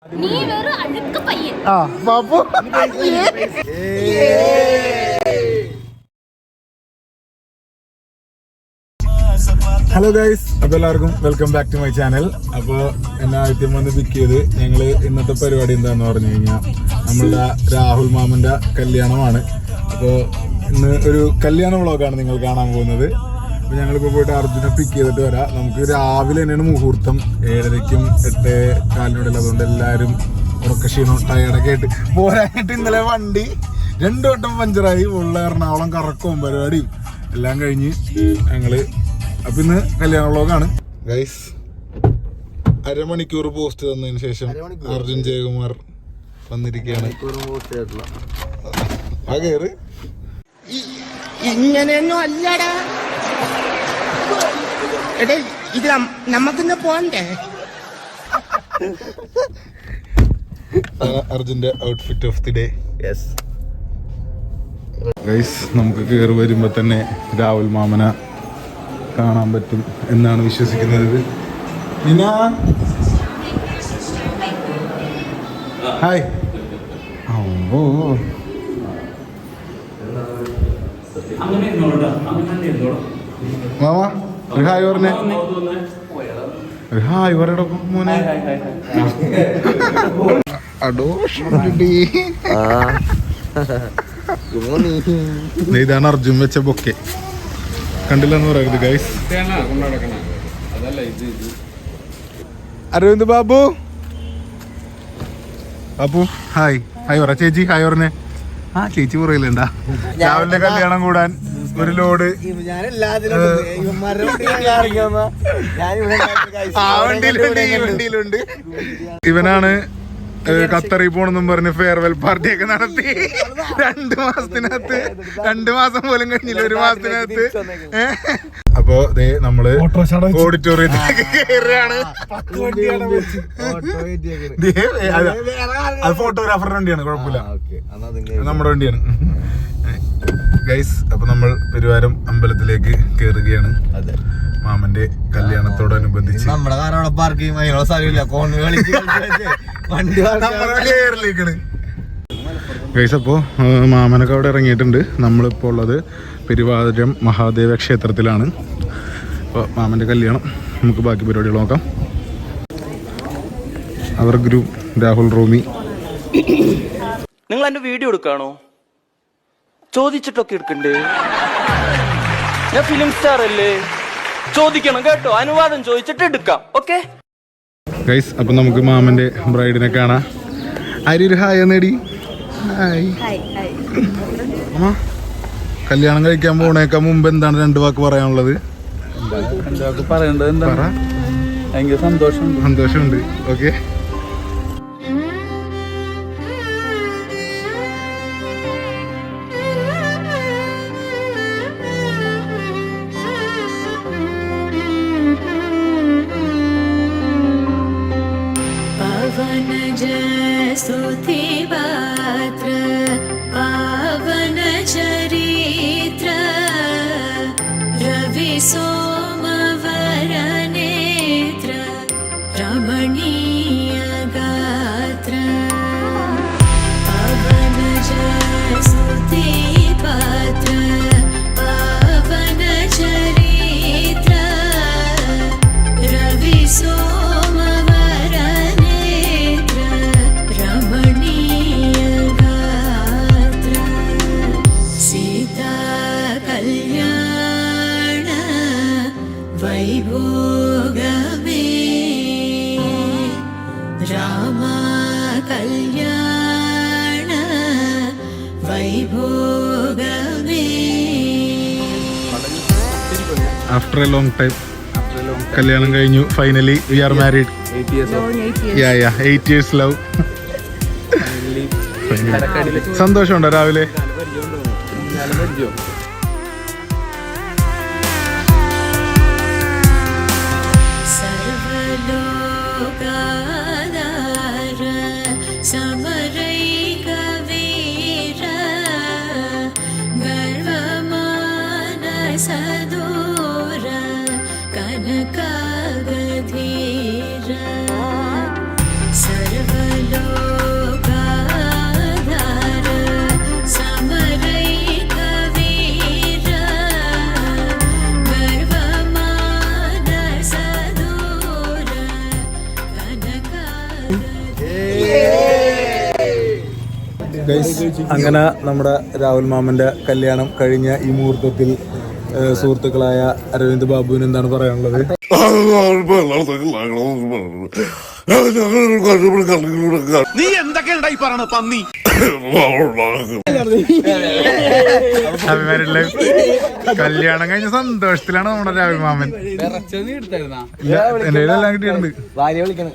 Hello guys, അപ്പൊ എല്ലാവർക്കും welcome back to my channel. അപ്പോൾ എന്നെ ആദ്യം വന്ന് പിക്ക് ചെയ്ത് ഞങ്ങള് ഇന്നത്തെ പരിപാടി എന്താന്ന് പറഞ്ഞു കഴിഞ്ഞാൽ നമ്മളുടെ രാഹുൽ മാമന്റെ കല്യാണമാണ്. അപ്പോൾ ഇന്ന് ഒരു കല്യാണ വ്ളോഗാണ് നിങ്ങൾ കാണാൻ പോകുന്നത്. അപ്പൊ ഞങ്ങളിപ്പോ പോയിട്ട് അർജുനെ പിക്ക് ചെയ്തിട്ട് വരാം. നമുക്ക് രാവിലെ തന്നെയാണ് മുഹൂർത്തം, 7:30-ക്കും 8:15 അതുകൊണ്ട് എല്ലാവരും ഉറക്കക്ഷീണം ടയർഡൊക്കെ ആയിട്ട് പോരാനായിട്ട് ഇന്നലെ വണ്ടി 2 വട്ടം പഞ്ചറായി. ഉള്ള എറണാകുളം കറക്കവും പരിപാടിയും എല്ലാം കഴിഞ്ഞ് ഞങ്ങള് അപ്പൊ ഇന്ന് കല്യാണ വ്ളോഗാണ് ഗൈസ്. അരമണിക്കൂർ പോസ്റ്റ് തന്നതിന് ശേഷം അർജുൻ ജയകുമാർ വന്നിരിക്കുകയാണ്. ഇങ്ങനെയൊന്നും അല്ലടാ, ഇത് നമുക്കിന്ന് പോണ്ടേ? അർജുന്റെ outfit of the day. Yes guys, നമുക്ക് കയറി വരുമ്പോ തന്നെ രാഹുൽ മാമന കാണാൻ പറ്റും എന്നാണ് വിശ്വസിക്കുന്നത്. ഹായ്. ഓ മാമ ഒരു ഹായ് പറഞ്ഞേ. ഒരു ഹായ് പറയട മോനെ. ഇതാണ് അർജുൻ വെച്ച ബൊക്കെ. കണ്ടില്ലെന്ന് പറയരുത് guys. Aravind Babu Babu hi. Hi പറ ചേച്ചി. ഹായ് പറഞ്ഞേ. ആ ചേച്ചി പറയില്ലണ്ടാ. രാവിലെ കല്യാണം കൂടാൻ ഒരു ലോഡ് വണ്ടിയിലുണ്ട്. ഇവനാണ് ഖത്തറിൽ പോണെന്നും പറഞ്ഞ് ഫെയർവെൽ പാർട്ടിയൊക്കെ നടത്തി 2 മാസത്തിനകത്ത്, 2 മാസം പോലും കഴിഞ്ഞില്ല, 1 മാസത്തിനകത്ത്. അപ്പൊ നമ്മള് ഓഡിറ്റോറിയത്തിലേക്ക് കയറുകയാണ്. അത് ഫോട്ടോഗ്രാഫറുടെ വണ്ടിയാണ്, കുഴപ്പമില്ല, നമ്മുടെ വണ്ടിയാണ് ഗൈസ്. അപ്പൊ നമ്മൾ പെരുവാരം അമ്പലത്തിലേക്ക് കയറുകയാണ് മാമന്റെ കല്യാണത്തോടനുബന്ധിച്ച്. നമ്മുടെ കാർ അവിടെ പാർക്ക് ചെയ്യും, അതിനുള്ള സ്ഥലമില്ല. ഗൈസ്, അപ്പോ മാമനൊക്കെ അവിടെ ഇറങ്ങിയിട്ടുണ്ട്. നമ്മളിപ്പോൾ ഉള്ളത് പെരുവാരം മഹാദേവ ക്ഷേത്രത്തിലാണ്. അപ്പോൾ മാമന്റെ കല്യാണം, നമുക്ക് ബാക്കി പരിപാടികൾ നോക്കാം. അവർ ഗ്രൂപ്പ് രാഹുൽ റോമി. നിങ്ങൾ എന്റെ വീഡിയോ എടുക്കാണോ? ചോദിച്ചിട്ടൊക്കെ എടുക്കണ്ടേ? ഞാൻ ഫിലിം സ്റ്റാർ അല്ലേ? ചോദിക്കണം കേട്ടോ, അനുവാദം ചോദിച്ചിട്ട് എടുക്കാം. ഓക്കെ ഗൈസ്, അപ്പൊ നമുക്ക് മാമന്റെ ബ്രൈഡിനെ കാണാം. ആര് ഹായ് നേടി. ഹായ്. കല്യാണം കഴിക്കാൻ പോണേക്കാൾ മുമ്പ് എന്താണ് 2 വാക്ക് പറയാനുള്ളത്? സന്തോഷമുണ്ട്. ഓക്കെ. स्तुति पात्र पावन चरित्र रवि सोमवर नेत्र रमणीय गात्र पावन स्तुति पात्र पावन चरित्र रवि सोमवर नेत्र रमणीय गात्र सीता कल्याण वैभोगमे राम कल्याण वैभोगमे. ആഫ്റ്റർ എ ലോങ് ടൈം കല്യാണം കഴിഞ്ഞു. Finally we are married. 8 years love. സന്തോഷമുണ്ടോ രാവിലെ? सर्वलोकाधार समरैक वीर गर्वमानसदूर कनकागधीर सर्वलोकाधार അങ്ങനെ നമ്മുടെ രാഹുൽ മാമന്റെ കല്യാണം കഴിഞ്ഞ ഈ മുഹൂർത്തത്തിൽ സുഹൃത്തുക്കളായ അരവിന്ദ് ബാബുവിന് എന്താണ് പറയാനുള്ളത്? നീ എന്തൊക്കെ ഉണ്ടായി പറയണ പന്നി. കല്യാണം കഴിഞ്ഞ സന്തോഷത്തിലാണ് നമ്മുടെ രാഹുൽ മാമൻ. എന്റെ എല്ലാം കിട്ടിയിട്ടുണ്ട്. ഭാര്യ വിളിക്കണ്.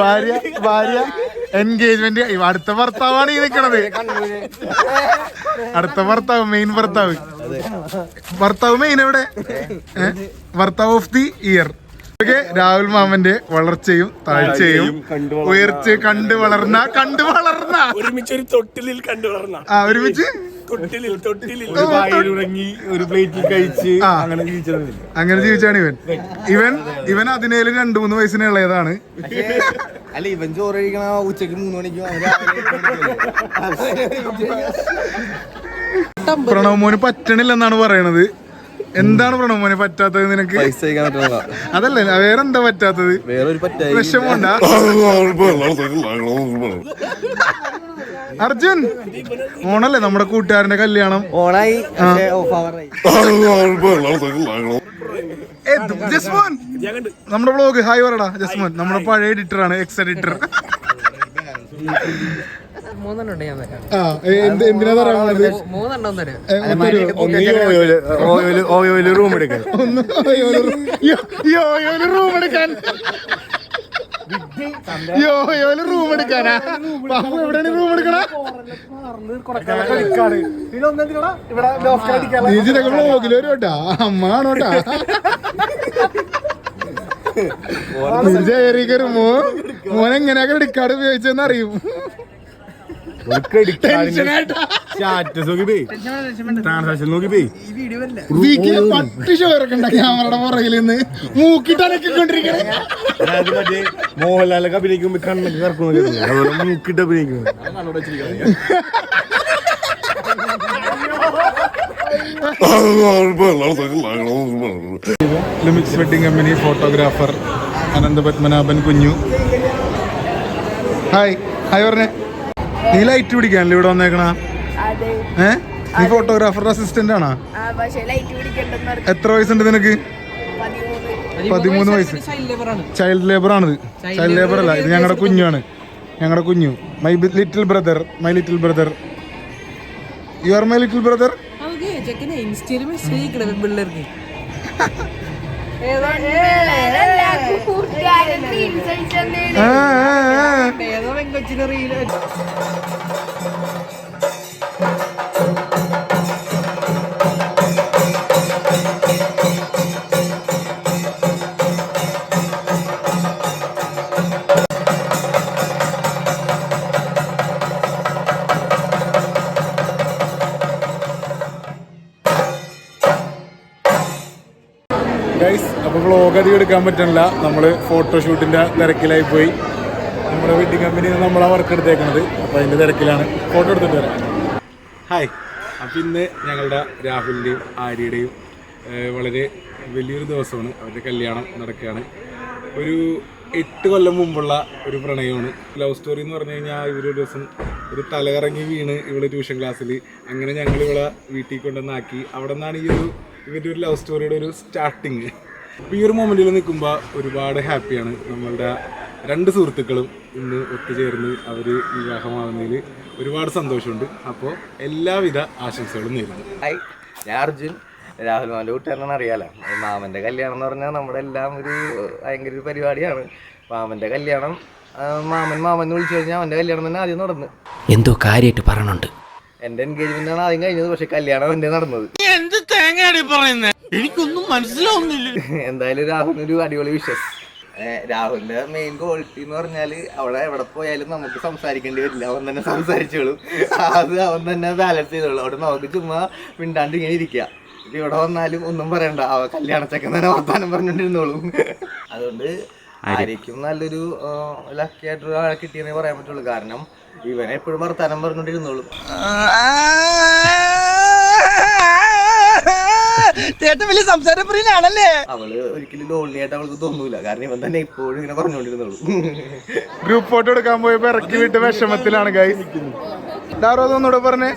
ഭാര്യ എൻഗേജ്മെന്റ്. അടുത്ത ഭർത്താവാണ് ഈ നിൽക്കണത്. അടുത്ത ഭർത്താവ്, മെയിൻ ഭർത്താവ് മെയിൻ എവിടെ? ഭർത്താവ് ഓഫ് ദി ഇയർ. രാഹുൽ മാമന്റെ വളർച്ചയും താഴ്ചയും ഉയർച്ച കണ്ടു വളർന്ന ഒരുമിച്ച് ഒരു തൊട്ടിലിൽ കണ്ടു വളർന്ന ഒരുമിച്ച് ഒരു പ്ലേറ്റിൽ കഴിച്ച് അങ്ങനെ ജീവിച്ചാണ് ഇവൻ അതിനേല് 2-3 വയസ്സിന് ഇളയതാണ്. അല്ല, ഇവൻ ചോറ് കഴിക്കണ ഉച്ചക്ക് 3 മണിക്കും. പ്രണവ് മോന് പറ്റണില്ലെന്നാണ് പറയണത്. എന്താണ് പ്രണവ് മോനെ പറ്റാത്തത് നിനക്ക്? അതല്ലേ, വേറെന്താ പറ്റാത്തത്? വിഷമമുണ്ടാ? അർജുൻ, ഓണല്ലേ നമ്മുടെ കൂട്ടുകാരന്റെ കല്യാണം. ഓണായി. ജസ്മോൻ, നമ്മുടെ വ്ളോഗ് ഹായ് പറടാ. ജസ്മോൻ നമ്മുടെ പഴയ എഡിറ്ററാണ്, എക്സ് എഡിറ്റർ. എന്തിനാ പറയുന്നത്? റൂം എടുക്കാൻ റൂം എടുക്കാനാ? എവിടെയാണ് റൂം എടുക്കണ? വ്ളോഗിൽ വരുട്ടാ, അമ്മ ആണോട്ടാ. മോനെങ്ങനെയൊക്കെ ക്രെഡിറ്റ് ഉപയോഗിച്ചെന്ന് അറിയും. ക്യാമറയുടെ പുറകിൽ നിന്ന് മൂക്കിട്ടൊണ്ടിരിക്കണേ. മോഹൻലാലൊക്കെ അഭിനയിക്കുമ്പോ കണ്ണൊക്കെ കറക്കുന്നു, മൂക്കിട്ട് അഭിനയിക്കുന്നു. ലിമിക്സ് വെഡിങ് കമ്പനി ഫോട്ടോഗ്രാഫർ അനന്ത പത്മനാഭൻ കുഞ്ഞു. ഹായ് പറഞ്ഞേ. നീ ലൈറ്റ് പിടിക്കാനല്ലേ ഇവിടെ വന്നേക്കണ? നീ ഫോട്ടോഗ്രാഫറുടെ അസിസ്റ്റന്റ് ആണോ? എത്ര വയസ്സുണ്ട് നിനക്ക്? 13 വയസ്സ്. ചൈൽഡ് ലേബർ ആണിത്. ചൈൽഡ് ലേബർ അല്ല, ഇത് ഞങ്ങളുടെ കുഞ്ഞാണ്. ഞങ്ങളുടെ കുഞ്ഞു. My little brother. You are my little brother. അപ്പോൾ വ്ളോഗ് അധികം എടുക്കാൻ പറ്റണില്ല. നമ്മൾ ഫോട്ടോഷൂട്ടിൻ്റെ തിരക്കിലായി പോയി. നമ്മുടെ വെഡിങ് കമ്പനിയിൽ നിന്ന് നമ്മളാ വർക്ക് എടുത്തേക്കണത്. അപ്പോൾ അതിൻ്റെ തിരക്കിലാണ്. ഫോട്ടോ എടുത്തിട്ട് വരാം. ഹായ്. അപ്പോൾ ഇന്ന് ഞങ്ങളുടെ രാഹുലിൻ്റെയും ആര്യയുടെയും വളരെ വലിയൊരു ദിവസമാണ്. അവരുടെ കല്യാണം നടക്കുകയാണ്. ഒരു 8 കൊല്ലം മുമ്പുള്ള ഒരു പ്രണയമാണ്. ലവ് സ്റ്റോറി എന്ന് പറഞ്ഞു കഴിഞ്ഞാൽ ഇവരൊരു ദിവസം ഒരു തലകറങ്ങി വീണ് ഇവള് ട്യൂഷൻ ക്ലാസ്സിൽ. അങ്ങനെ ഞങ്ങൾ ഇവളെ വീട്ടിൽ കൊണ്ടുവന്നാക്കി. അവിടെ നിന്നാണ് ഇവരുടെ ഒരു ലവ് സ്റ്റോറിയുടെ ഒരു സ്റ്റാർട്ടിങ്. അപ്പോൾ ഈ ഒരു മൊമെൻറ്റിൽ നിൽക്കുമ്പോൾ ഒരുപാട് ഹാപ്പിയാണ്. നമ്മളുടെ 2 സുഹൃത്തുക്കളും ഇന്ന് ഒത്തുചേർന്ന് അവർ വിവാഹമാകുന്നതിൽ ഒരുപാട് സന്തോഷമുണ്ട്. അപ്പോൾ എല്ലാവിധ ആശംസകളും നേരുന്നു. ഹായ്, ഞാൻ അർജുൻ. രാഹുൽ മാമൻ്റെ കൂട്ടുകാരനാണ്, അറിയാലോ. മാമൻ്റെ കല്യാണം എന്ന് പറഞ്ഞാൽ നമ്മുടെ എല്ലാം ഭയങ്കര ഒരു പരിപാടിയാണ്. മാമൻ്റെ കല്യാണം മാമൻ വിളിച്ചു കഴിഞ്ഞാൽ അവൻ്റെ കല്യാണം തന്നെ ആദ്യം നടന്നു. എന്തോ കാര്യമായിട്ട് പറയണുണ്ട്. എൻ്റെ എൻഗേജ്മെന്റ് ആണ് ആദ്യം കഴിഞ്ഞത്, പക്ഷെ കല്യാണം എൻ്റെ നടന്നത്. എന്ത് തേങ്ങയാടി പറയുന്നേ, എനിക്കൊന്നും മനസ്സിലാവുന്നില്ല. എന്തായാലും രാഹുലിനൊരു അടിപൊളി വിഷസ്. രാഹുലിന്റെ മെയിൻ ക്വാളിറ്റി എന്ന് പറഞ്ഞാല് അവിടെ എവിടെ പോയാലും നമുക്ക് സംസാരിക്കേണ്ടി വരില്ല, അവൻ തന്നെ സംസാരിച്ചോളും. അത് അവൻ തന്നെ ബാലൻസ് ചെയ്തോളൂ. അവിടെ നമുക്ക് ചുമ്മാ മിണ്ടാണ്ട് ഇങ്ങനെ ഇരിക്കുക. ഇവിടെ വന്നാലും ഒന്നും പറയണ്ട, അവ കല്യാണച്ചക്കൻ തന്നെ വർത്താനം പറഞ്ഞോണ്ടിരുന്നോളും. അതുകൊണ്ട് ആയിരിക്കും നല്ലൊരു ലക്കി ആയിട്ടൊരു ആളെ കിട്ടിയെന്നേ പറയാൻ പറ്റുള്ളൂ. കാരണം ഇവനെ എപ്പോഴും വർത്താനം പറഞ്ഞോണ്ടിരുന്നോളും. ചേട്ടൻ വലിയ സംസാരപ്രിയനാണല്ലേ? അവള് ഒരിക്കലും ലോൺലി ആയിട്ട് അവൾക്ക് തോന്നൂല, കാരണം ഇവൻ തന്നെ ഇപ്പോഴും ഇങ്ങനെ പറഞ്ഞുകൊണ്ടിരുന്നുള്ളൂ. ഗ്രൂപ്പ് ഫോട്ടോ എടുക്കാൻ പോയപ്പോ ഇറക്കി വിട്ട് വിഷമത്തിലാണ് ഗൈസ്. ഒന്നുകൂടെ പറഞ്ഞേ.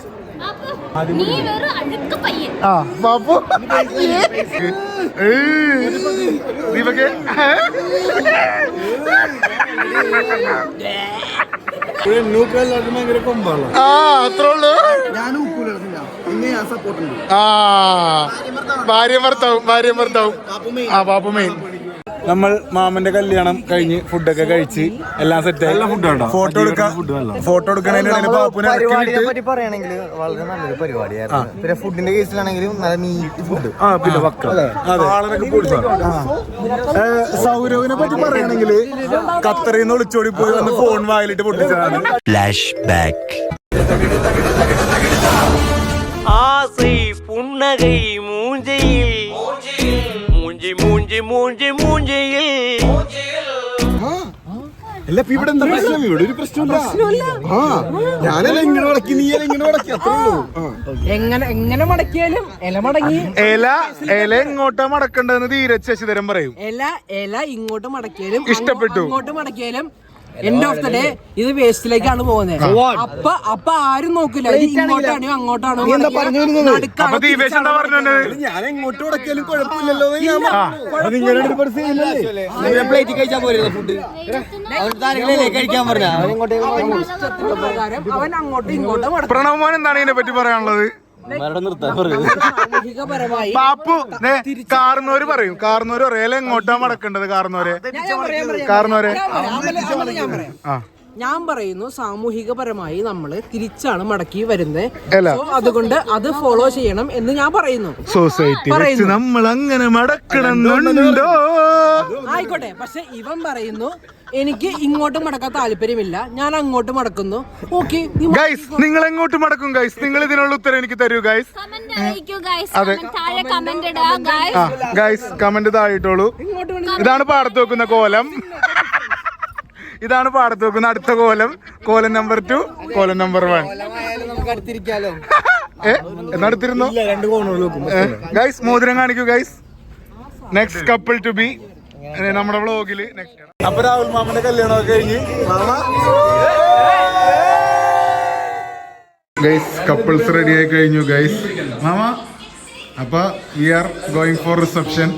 ആ പാപ്പു ദീപകേ ഭയങ്കര കൊമ്പാണ്. ആ അത്രേ ഉള്ളൂ. ഭാര്യ ഭർത്താവും ആ പാപ്പു മെയിൻ. നമ്മൾ മാമന്റെ കല്യാണം കഴിഞ്ഞ് ഫുഡൊക്കെ കഴിച്ച് എല്ലാം സെറ്റായി. ഫോട്ടോ എടുക്കണതിന് പാപ്പുനെ പറ്റി പറയുകയാണെങ്കിൽ വളരെ നല്ലൊരു പരിപാടിയായിരുന്നു. പിന്നെ ഫുഡിന്റെ കേസിലാണെങ്കിലും നല്ല നീറ്റ് ഫുഡ്. സൗരവിനെ പറ്റി പറയുകയാണെങ്കിൽ ഖത്തറിൽ നിന്ന് ഒളിച്ചോടി പോയി വന്ന് ഫോൺ വായിലിട്ട് പൊട്ടിച്ചതാണ്. Flashback. ஆசை புன்னகை மூஞ்சையில் மூஞ்சி மூஞ்சி மூஞ்சி மூஞ்சியில். അല്ല ഇവിടെ എന്താ പ്രശ്നം? ഇവിടെ ഒരു പ്രശ്നമില്ല. ഞാനല്ല ഇങ്ങനെ മടക്കി, നീ ഇങ്ങനെ മടക്കി, അത്രേ ഉള്ളൂ. എങ്ങനെ മടക്കിയാലും ഇല മടങ്ങി. ഇല എങ്ങോട്ടാ മടക്കേണ്ടതെന്ന് ധീരജ് ശശിധരൻ പറയും. ഇല ഇങ്ങോട്ട് മടക്കിയാലും ഇഷ്ടപ്പെട്ടു. ഇങ്ങോട്ട് മടക്കിയാലും എൻഡ് ഓഫ് ദ ഡേ ഇത് വേസ്റ്റിലേക്കാണ് പോകുന്നത്. അപ്പൊ ആരും നോക്കില്ല ഇങ്ങോട്ടാണോ അങ്ങോട്ടാണോ. ഞാൻ എങ്ങോട്ട് മടക്കിയാലും കുഴപ്പമില്ലല്ലോ. അവൻ അങ്ങോട്ടും ഇങ്ങോട്ടും. പ്രണവ്മോൻ എന്താണ് ഇതിനെ പറ്റി പറയാനുള്ളത്? പാപ്പു കാർന്നോര് പറയും. കാർന്നോര് പറയും എങ്ങോട്ടാ മടക്കേണ്ടത്? കാർന്നോരെ ഞാൻ പറയുന്നു സാമൂഹികപരമായി നമ്മള് തിരിച്ചാണ് മടക്കി വരുന്നത്. അതുകൊണ്ട് അത് ഫോളോ ചെയ്യണം എന്ന് ഞാൻ പറയുന്നു. സൊസൈറ്റി നമ്മൾ അങ്ങനെ മടക്കണമെന്നുണ്ടോ? ആയിക്കോട്ടെ, പക്ഷെ ഇവൻ പറയുന്നു എനിക്ക് ഇങ്ങോട്ട് മടക്കാൻ താല്പര്യമില്ല, ഞാൻ അങ്ങോട്ട് മടക്കുന്നു. ഓക്കെ ഗൈസ്, നിങ്ങൾ എങ്ങോട്ട് മടക്കും ഗൈസ്? നിങ്ങൾ ഇതിനുള്ള ഉത്തരം എനിക്ക് തരൂ ഗൈസ്. അതെ ഗൈസ്, കമന്റ് താഴെയിട്ടോളൂ. ഇതാണ് പാടത്ത് വെക്കുന്ന കോലം. ഇതാണ് പാടത്ത് വെക്കുന്ന അടുത്ത കോലം. കോലം നമ്പർ 2, കോലം നമ്പർ 1. എന്നടുത്തിരുന്നു ഗൈസ്. മോതിരം കാണിക്കൂ guys. Next couple to be നമ്മുടെ വ്ളോഗില്. അപ്പൊ രാഹുൽ മാമന്റെ കല്യാണമൊക്കെ കഴിഞ്ഞ് ഗൈസ് കപ്പിൾസ് റെഡി ആയി കഴിഞ്ഞു ഗൈസ്. മാമ അപ്പൊ we are going for reception.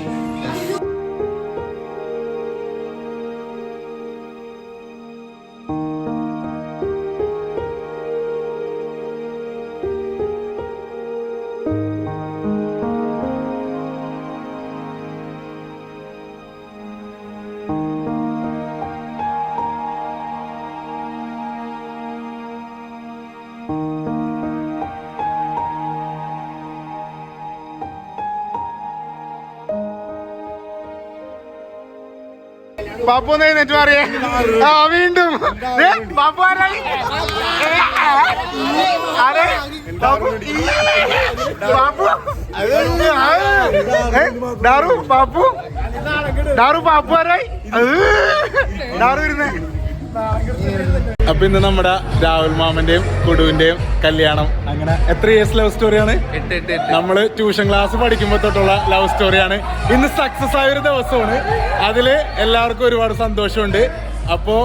Pappu ഒന്ന് എഴുന്നേറ്റ് മാറിയേ. ആ വീണ്ടും പാപ്പു ആരായി? ഡാറു പാപ്പു ആരായി? ഡാറു ഇരുന്നേ. അപ്പൊ ഇന്ന് നമ്മുടെ രാഹുൽ മാമന്റെയും കുടുവിന്റെയും കല്യാണം. അങ്ങനെ എത്ര ഇയേഴ്സ് ലവ് സ്റ്റോറിയാണ്? നമ്മള് ട്യൂഷൻ ക്ലാസ് പഠിക്കുമ്പോ തൊട്ടുള്ള ലവ് സ്റ്റോറിയാണ്. ഇന്ന് സക്സസ് ആയ ഒരു ദിവസമാണ്. അതില് എല്ലാവർക്കും ഒരുപാട് സന്തോഷമുണ്ട്. അപ്പോ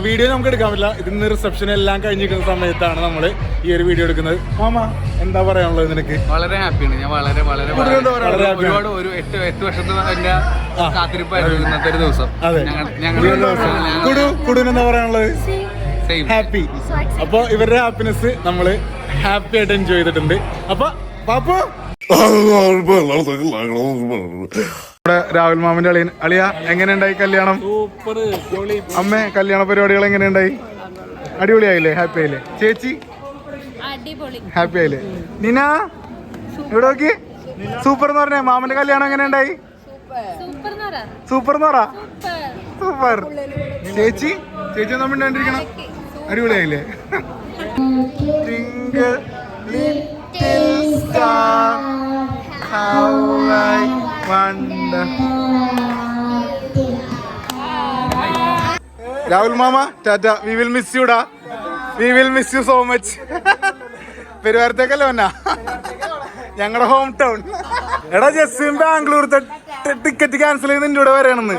വീഡിയോ നമുക്ക് എടുക്കാൻ പറ്റില്ല. ഇതിന്ന് റിസപ്ഷൻ എല്ലാം കഴിഞ്ഞിരിക്കുന്ന സമയത്താണ് നമ്മൾ ഈ ഒരു വീഡിയോ എടുക്കുന്നത്. മാമ എന്താ പറയാനുള്ളത് നിനക്ക്? വളരെ ഹാപ്പിയാണ് ഞാൻ. വളരെ ഒരുപാട് ഒരു 8 വർഷത്തെ എന്റെ കാത്തിരിപ്പായിരുന്നു ഇന്നത്തെ ഒരു ദിവസം. കുടുവിനെന്താ പറയാനുള്ളത്? ഹാപ്പി. അപ്പൊ ഇവരുടെ ഹാപ്പിനെസ് നമ്മള് ഹാപ്പി ആയിട്ട് എൻജോയ് ചെയ്തിട്ടുണ്ട്. അപ്പൊ പാപ്പു രാഹുൽ മാമന്റെ അളിയ എങ്ങനെയുണ്ടായി കല്യാണം? അമ്മേ കല്യാണ പരിപാടികൾ എങ്ങനെയുണ്ടായി? അടിപൊളിയായില്ലേ? ഹാപ്പി ആയില്ലേ? ചേച്ചി ഹാപ്പി ആയില്ലേ? നിന ഇവിടെ നോക്കി. സൂപ്പർ എന്ന് പറഞ്ഞേ. മാമന്റെ കല്യാണം എങ്ങനെയുണ്ടായി? സൂപ്പർ എന്ന് പറ. സൂപ്പർ. ചേച്ചി ഒന്നും മിണ്ടാണ്ടിരിക്കണം. അടിപൊളിയായില്ലേ? രാഹുൽ മാമ tata. We will miss you ഡാ. We will miss you so much. പെരുവാരത്തേക്കല്ലോ എന്നാ ഞങ്ങളുടെ ഹോം ടൗൺ. എടാ ജസ്സും ബാംഗ്ലൂർത്തെ ടിക്കറ്റ് ക്യാൻസൽ ചെയ്ത് നിന്റെ കൂടെ വരണമെന്ന്.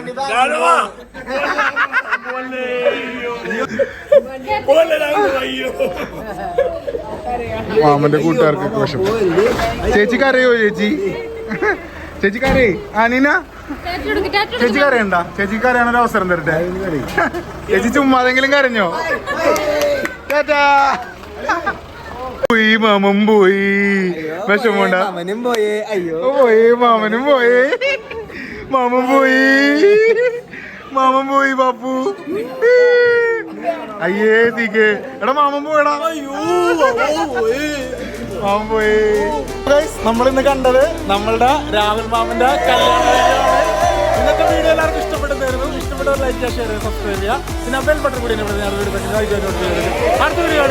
മാമന്റെ കൂട്ടുകാർക്ക് വിഷം. ചേച്ചി കരയോ ചേച്ചി? ചേച്ചി കരയേ? ആനീന ചേച്ചി കരയണ്ട? ചേച്ചി കരയാനൊരു അവസരം തരട്ടെ. ചേച്ചി ചുമ്മാതെങ്കിലും കരഞ്ഞോ? പോയി മാമൻ പോയി. വിഷമണ്ട പോയി. മാമനും പോയി. മാമൻ പോയി. മാമൻ പോയി ബാപ്പു. അയ്യേ തീക്കേ. എടാ മാമൻ പോയടാ. മാമൻ പോയി. നമ്മളിന്ന് കണ്ടത് നമ്മളുടെ രാഹുൽ മാമന്റെ കല്യാണം. ഇന്നത്തെ വീഡിയോ എല്ലാവർക്കും ഇഷ്ടപ്പെടുന്നായിരുന്നു. ഇഷ്ടപ്പെട്ടവർ ലൈക്ക് ചെയ്യുക, ഷെയർ ചെയ്യുക, സബ്സ്ക്രൈബ് ചെയ്യുക. പിന്നെ ബെൽ ബട്ടൺ കൂടി അടുത്ത വീഡിയോ